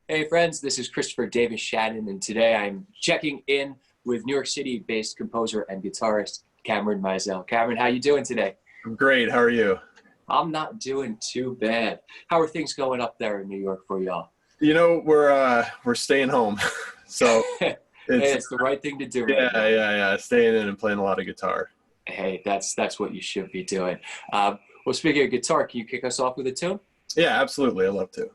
Hey friends, this is Christopher Davis-Shannon, and today I'm checking in with New York City-based composer and guitarist Cameron Mizell. Cameron, how you doing today? I'm great. How are you? I'm not doing too bad. How are things going up there in New York for y'all? We're staying home, so Hey, it's it's the right thing to do right now. yeah, staying in and playing a lot of guitar. Hey, that's what you should be doing. Well, speaking of guitar, can you kick us off with a tune? Yeah, absolutely. I love to.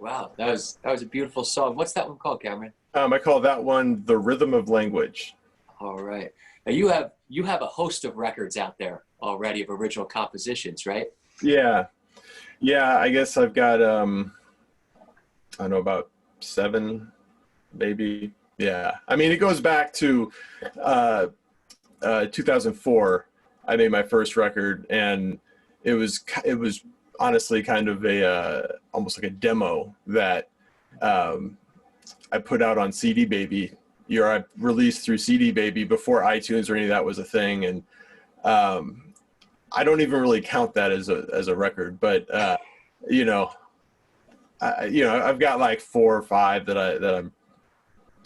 Wow, that was a beautiful song. What's that one called, Cameron? I call that one "The Rhythm of Language." All right. Now you have a host of records out there already of original compositions, right? Yeah, yeah. I guess I've got I don't know, about seven, maybe. Yeah. I mean, it goes back to 2004. I made my first record, and it was honestly kind of a almost like a demo that I put out on CD Baby. I released through CD Baby before iTunes or any of that was a thing, and I don't even really count that as a record, but you know, I've got like four or five that I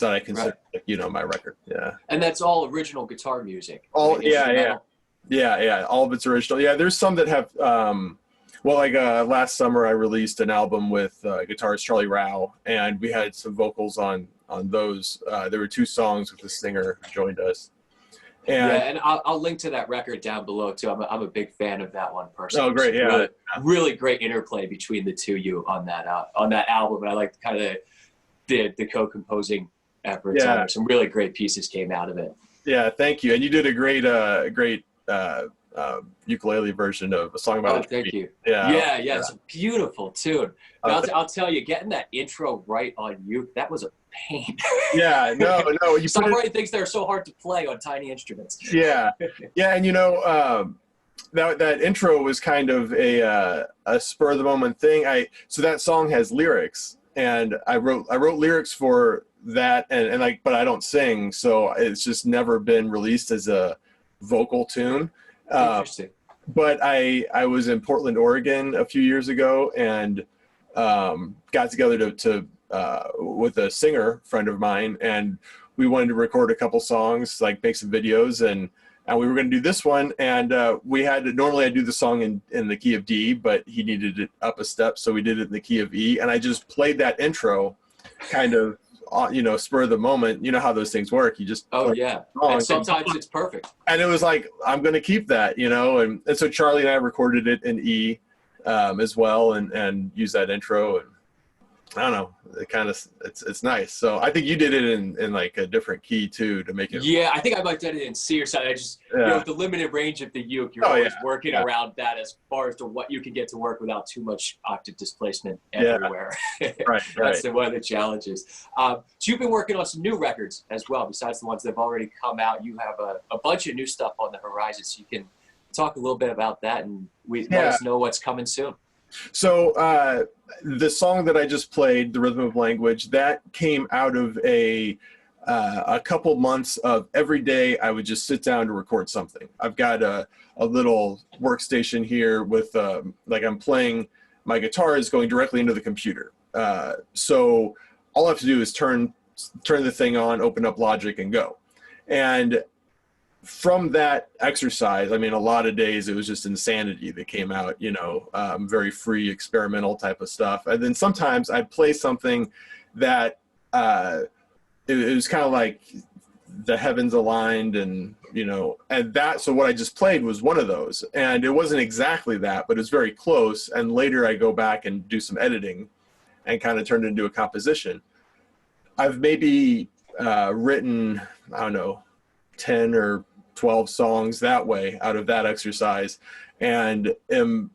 Right. consider like, my record. Yeah. And that's all original guitar music, All right? yeah, yeah. Instrumental. Yeah. All of it's original. Yeah, there's some that have well, like last summer I released an album with guitarist Charlie Rao, and we had some vocals on those. There were two songs with the singer who joined us. Yeah, And and I'll link to that record down below too. I'm a big fan of that one oh, personally. great, Some yeah. really great interplay between the two of you on that album, and I like kind of the co-composing efforts on Yeah, there. Some really great pieces came out of it. yeah, thank you. And you did a great ukulele version of a song about Oh, a thank tree. you. Yeah, Yeah, it's a beautiful tune. But uh, I'll tell you, getting that intro right on you, that was a pain. yeah, no, you put it. Songwriting things that are so hard to play on tiny instruments. Yeah, yeah, and that intro was kind of a spur of the moment thing. So that song has lyrics, and I wrote lyrics for that, and like, but I don't sing, so it's just never been released as a vocal tune. Interesting. But I was in Portland, Oregon a few years ago, and got together to with a singer friend of mine, and we wanted to record a couple songs, like make some videos, and we were going to do this one, and we had to, normally I do the song in the key of D, but he needed it up a step, so we did it in the key of E, and I just played that intro kind of spur of the moment. You know how those things work. You just Oh play yeah, the song, and sometimes it's perfect. and it was like, I'm going to keep that, and so Charlie and I recorded it in E as well, and used that intro, and I don't know, it kind of, it's nice. So I think you did it in like a different key too to make it. Yeah, I think I might have done it in C or something. I just, Yeah. with the limited range of the uke, you're Oh, always yeah. working Yeah. around that as far as to what you can get to work without too much octave displacement Yeah. everywhere. Right. That's one of the challenges. So you've been working on some new records as well, besides the ones that have already come out. You have a bunch of new stuff on the horizon, so you can talk a little bit about that, and let Yeah. us know what's coming soon. So the song that I just played, "The Rhythm of Language," that came out of a couple months of every day I would just sit down to record something. I've got a little workstation here with like I'm playing, my guitar is going directly into the computer. So all I have to do is turn the thing on, open up Logic, and go. And from that exercise, I mean, a lot of days it was just insanity that came out, you know, very free experimental type of stuff. And then sometimes I'd play something that it was kind of like the heavens aligned, and, you know, and that, so what I just played was one of those. And it wasn't exactly that, but it's very close. And later I go back and do some editing and kind of turn it into a composition. I've maybe written, I don't know, 10 or 12 songs that way out of that exercise, and am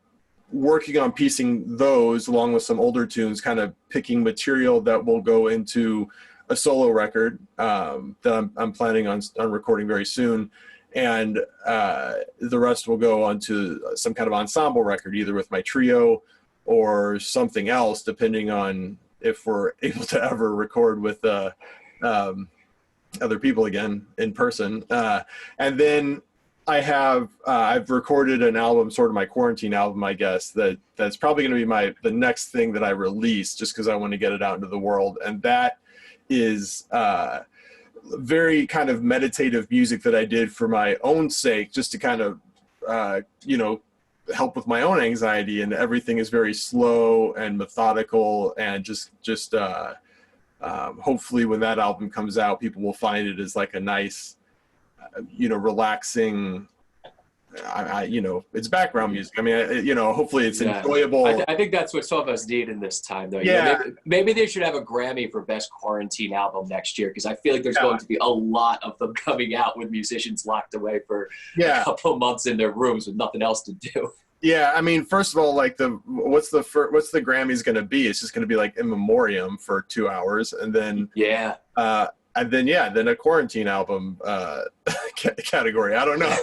working on piecing those along with some older tunes, kind of picking material that will go into a solo record that I'm planning on recording very soon. And the rest will go onto some kind of ensemble record, either with my trio or something else, depending on if we're able to ever record with other people again in person. And then I have I've recorded an album, sort of my quarantine album, I guess, that's probably going to be the next thing that I release, just because I want to get it out into the world. And that is very kind of meditative music that I did for my own sake, just to kind of you know, help with my own anxiety. And everything is very slow and methodical, and just hopefully when that album comes out, people will find it as like a nice, you know, relaxing, you know, it's background music. I mean, you know, hopefully it's enjoyable. I think that's what some of us need in this time, though. Yeah. You know, maybe they should have a Grammy for best quarantine album next year, because I feel like there's going to be a lot of them coming out with musicians locked away for a couple of months in their rooms with nothing else to do. Yeah, I mean, first of all, like what's the Grammys going to be? It's just going to be like in memoriam for 2 hours, and then then a quarantine album category. I don't know.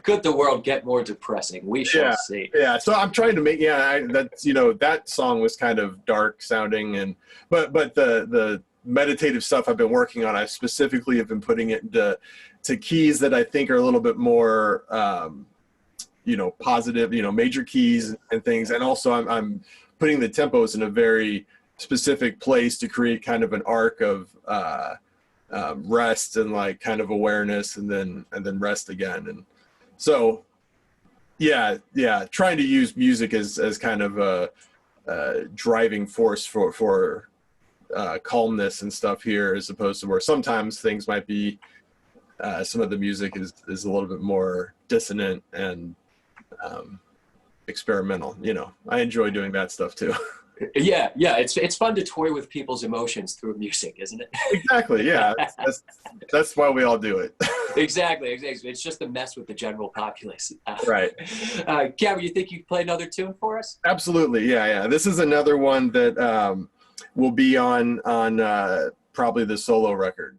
Could the world get more depressing? We shall see. Yeah, so I'm trying to make that's, you know, that song was kind of dark sounding, and but the meditative stuff I've been working on, I specifically have been putting it into keys that I think are a little bit more you know, positive, you know, major keys and things. And also I'm putting the tempos in a very specific place to create kind of an arc of rest and like kind of awareness, and then rest again. And so yeah, trying to use music as kind of a driving force for calmness and stuff here, as opposed to where sometimes things might be some of the music is a little bit more dissonant and experimental. You know, I enjoy doing that stuff too. Yeah, it's fun to toy with people's emotions through music, isn't it? Exactly. Yeah, that's why we all do it. Exactly. It's just a mess with the general populace. Right. Cameron, you think you could play another tune for us? Absolutely. Yeah. This is another one that will be on probably the solo record.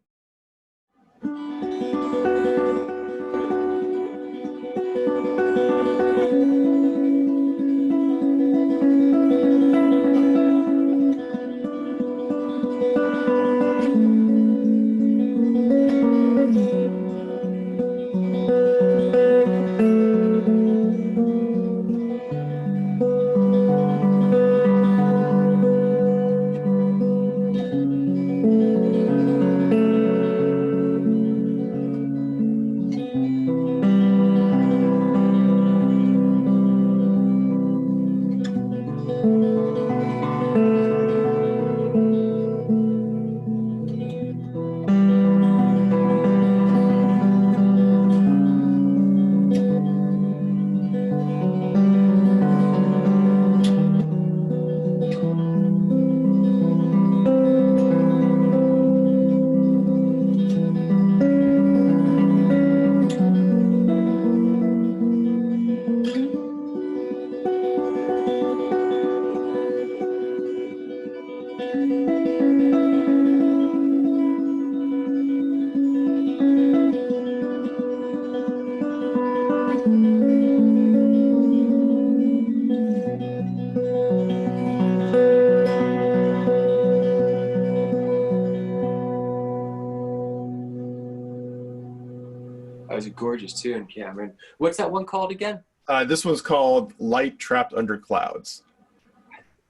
gorgeous tune, Cameron. What's that one called again? This one's called Light Trapped Under Clouds.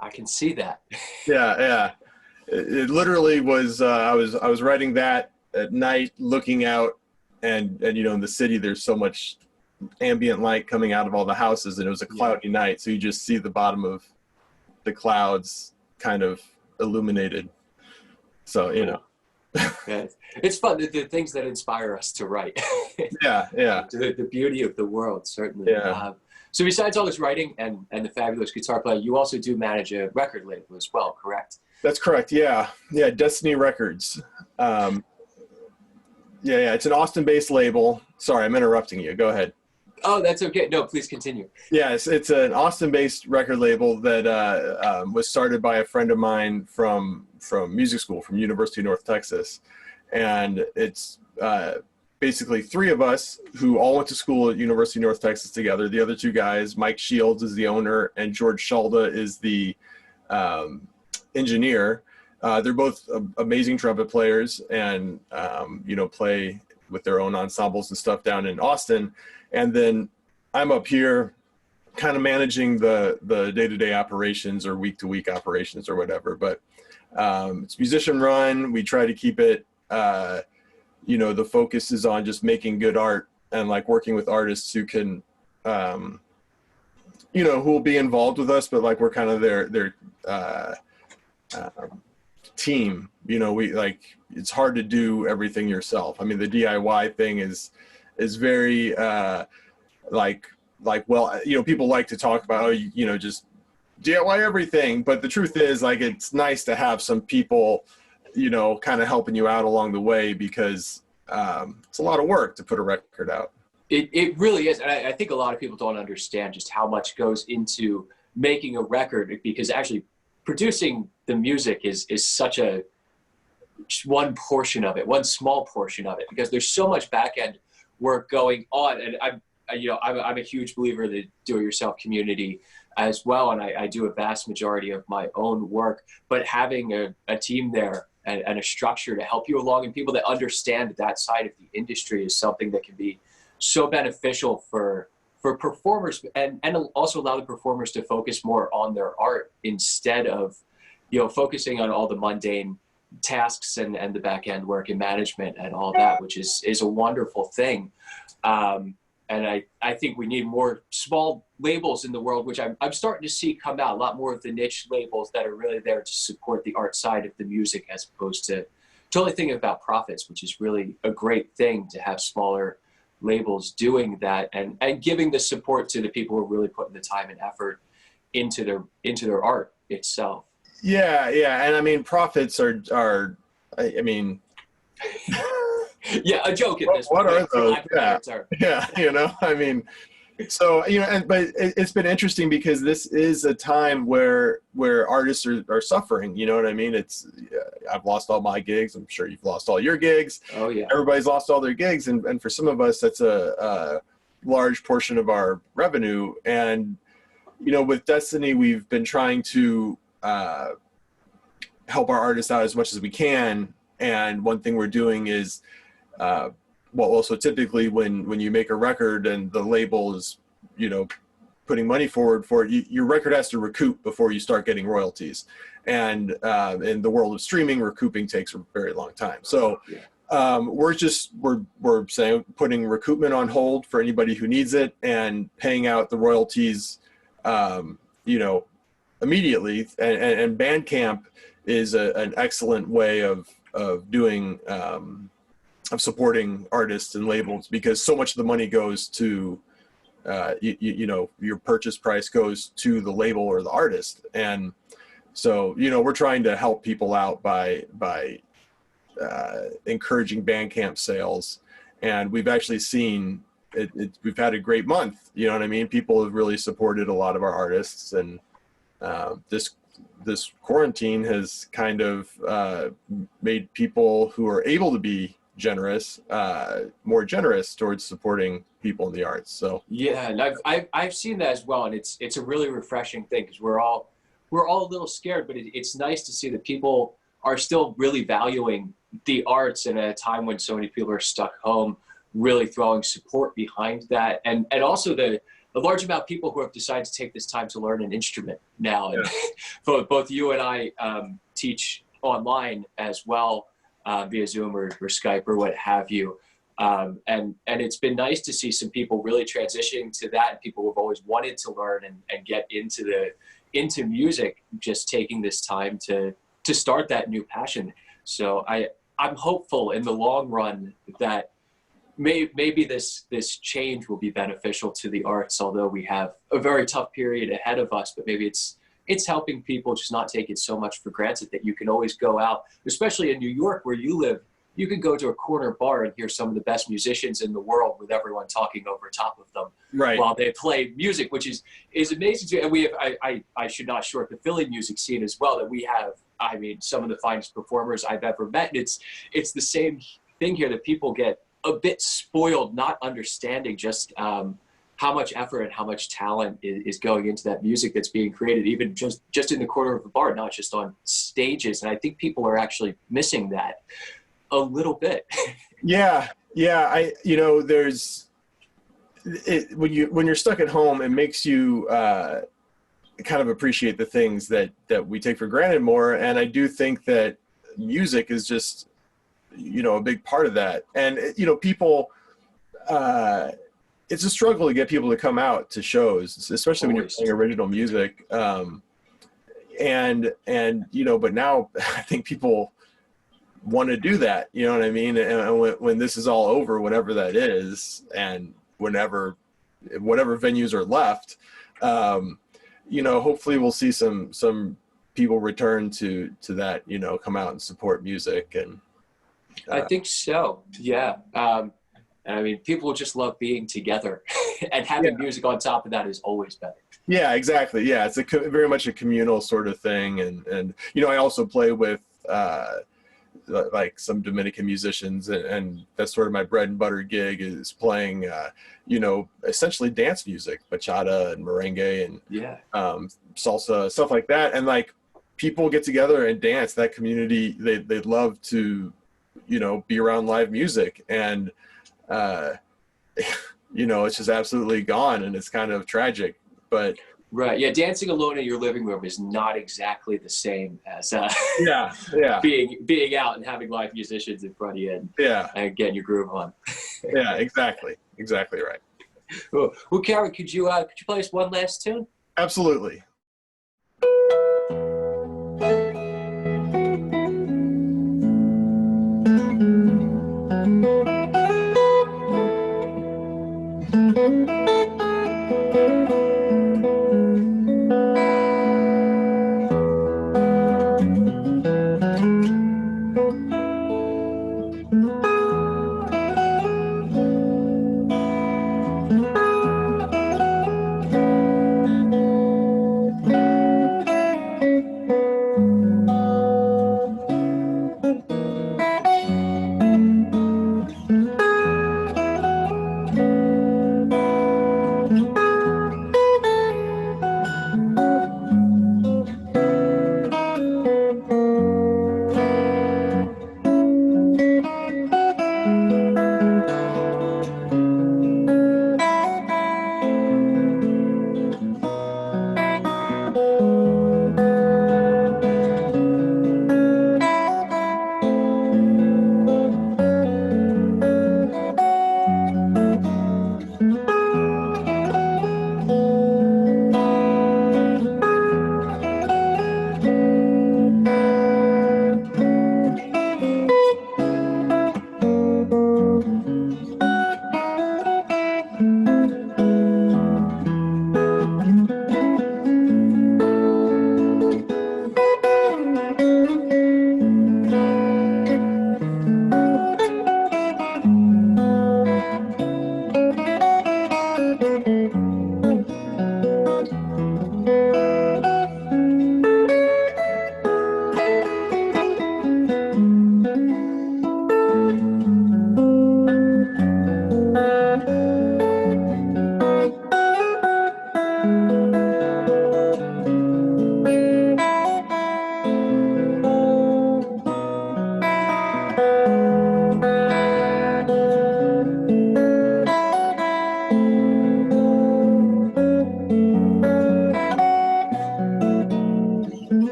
I can see that. Yeah. It literally was, I was writing that at night, looking out, and you know, in the city, there's so much ambient light coming out of all the houses, and it was a cloudy night, so you just see the bottom of the clouds kind of illuminated. So, you know. Yeah, it's fun, the things that inspire us to write. Yeah. The beauty of the world, certainly. Yeah. So besides all this writing and the fabulous guitar play, you also do manage a record label as well, correct? That's correct. Yeah. Destiny Records. Yeah. It's an Austin-based label. Sorry, I'm interrupting you. Go ahead. Oh, that's okay. No, please continue. Yes, it's an Austin-based record label that was started by a friend of mine from music school, from University of North Texas. And it's basically three of us who all went to school at University of North Texas together. The other two guys, Mike Shields is the owner, and George Shalda is the engineer. They're both amazing trumpet players, and you know, play with their own ensembles and stuff down in Austin. And then I'm up here kind of managing the day-to-day operations or week-to-week operations or whatever. But it's musician run. We try to keep it, you know, the focus is on just making good art and like working with artists who can, you know, who will be involved with us, but like we're kind of their team. You know, we like, it's hard to do everything yourself. I mean, the DIY thing is very like, well, you know, people like to talk about, oh, you know, just DIY everything. But the truth is, like, it's nice to have some people, you know, kind of helping you out along the way, because it's a lot of work to put a record out. It really is. And I think a lot of people don't understand just how much goes into making a record, because actually producing the music is such a one portion of it, one small portion of it, because there's so much back end work going on. And I'm a huge believer in the do-it-yourself community as well, and I do a vast majority of my own work. But having a team there and a structure to help you along, and people that understand that side of the industry, is something that can be so beneficial for performers, and also allow the performers to focus more on their art instead of, you know, focusing on all the mundane tasks and the back end work and management and all that, which is a wonderful thing. And I think we need more small labels in the world, which I'm starting to see come out, a lot more of the niche labels that are really there to support the art side of the music, as opposed to totally thinking about profits, which is really a great thing to have smaller labels doing that and giving the support to the people who are really putting the time and effort into their art itself. Yeah. And I mean, profits are I mean, yeah, a joke at this point. What are those? Yeah, you know, I mean, so, you know, but it's been interesting, because this is a time where artists are suffering, you know what I mean? I've lost all my gigs. I'm sure you've lost all your gigs. Oh yeah. Everybody's lost all their gigs. And for some of us, that's a large portion of our revenue. And, you know, with Destiny, we've been trying to help our artists out as much as we can. And one thing we're doing is, so typically when you make a record and the label is, you know, putting money forward for it, your record has to recoup before you start getting royalties. And in the world of streaming, recouping takes a very long time. So we're saying putting recoupment on hold for anybody who needs it, and paying out the royalties, you know, immediately. And Bandcamp is an excellent way of doing, of supporting artists and labels, because so much of the money goes to, you know, your purchase price goes to the label or the artist. And so, you know, we're trying to help people out by encouraging Bandcamp sales. And we've actually seen we've had a great month, you know what I mean? People have really supported a lot of our artists, and this quarantine has kind of made people who are able to be generous, more generous towards supporting people in the arts. So yeah, and I've seen that as well, and it's a really refreshing thing, because we're all a little scared, but it's nice to see that people are still really valuing the arts, and at a time when so many people are stuck home really throwing support behind that, and also the large amount of people who have decided to take this time to learn an instrument now. And both you and I teach online as well, via Zoom or Skype or what have you. And it's been nice to see some people really transitioning to that, and people who have always wanted to learn and get into music, just taking this time to start that new passion. So I'm hopeful in the long run that maybe this change will be beneficial to the arts, although we have a very tough period ahead of us. But maybe it's helping people just not take it so much for granted that you can always go out, especially in New York where you live. You can go to a corner bar and hear some of the best musicians in the world with everyone talking over top of them, Right. while they play music, which is amazing. And we have, I should not short the Philly music scene as well, that we have, I mean, some of the finest performers I've ever met. And it's the same thing here, that people get a bit spoiled, not understanding just how much effort and how much talent is going into that music that's being created, even just in the corner of the bar, not just on stages. And I think people are actually missing that a little bit. Yeah. There's when you're stuck at home, it makes you kind of appreciate the things that we take for granted more. And I do think that music is just, a big part of that. And, people, it's a struggle to get people to come out to shows, especially when you're playing original music. But now I think people want to do that, you know what I mean? And when this is all over, whatever that is, and whatever venues are left, hopefully we'll see some people return to that, come out and support music. And I think so. Yeah. I mean, people just love being together, and having music on top of that is always better. Yeah, exactly. Yeah. It's very much a communal sort of thing. And I also play with, like some Dominican musicians, and that's sort of my bread and butter gig, is playing, essentially dance music, bachata and merengue and salsa, stuff like that. And like, people get together and dance. That community, they love to, be around live music, and it's just absolutely gone, and it's kind of tragic. But right, yeah, dancing alone in your living room is not exactly the same as being out and having live musicians in front of you and getting your groove on. Yeah, exactly right. Well, Cameron, could you play us one last tune? Absolutely.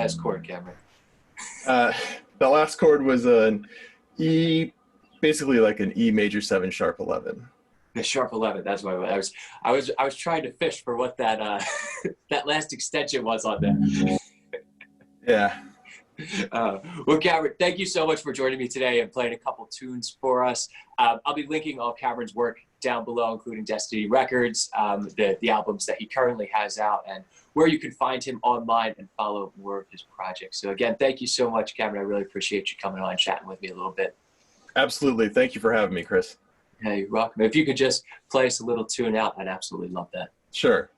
last chord, Cameron? The last chord was an E, basically like an E major 7 sharp 11. The sharp 11. That's what I was trying to fish for what that that last extension was on that. Yeah. Well, Cameron, thank you so much for joining me today and playing a couple tunes for us. I'll be linking all Cameron's work down below, including Destiny Records, the albums that he currently has out, and where you can find him online and follow more of his projects. So again, thank you so much, Cameron. I really appreciate you coming on and chatting with me a little bit. Absolutely. Thank you for having me, Chris. Yeah, you're welcome. If you could just play us a little tune out, I'd absolutely love that. Sure.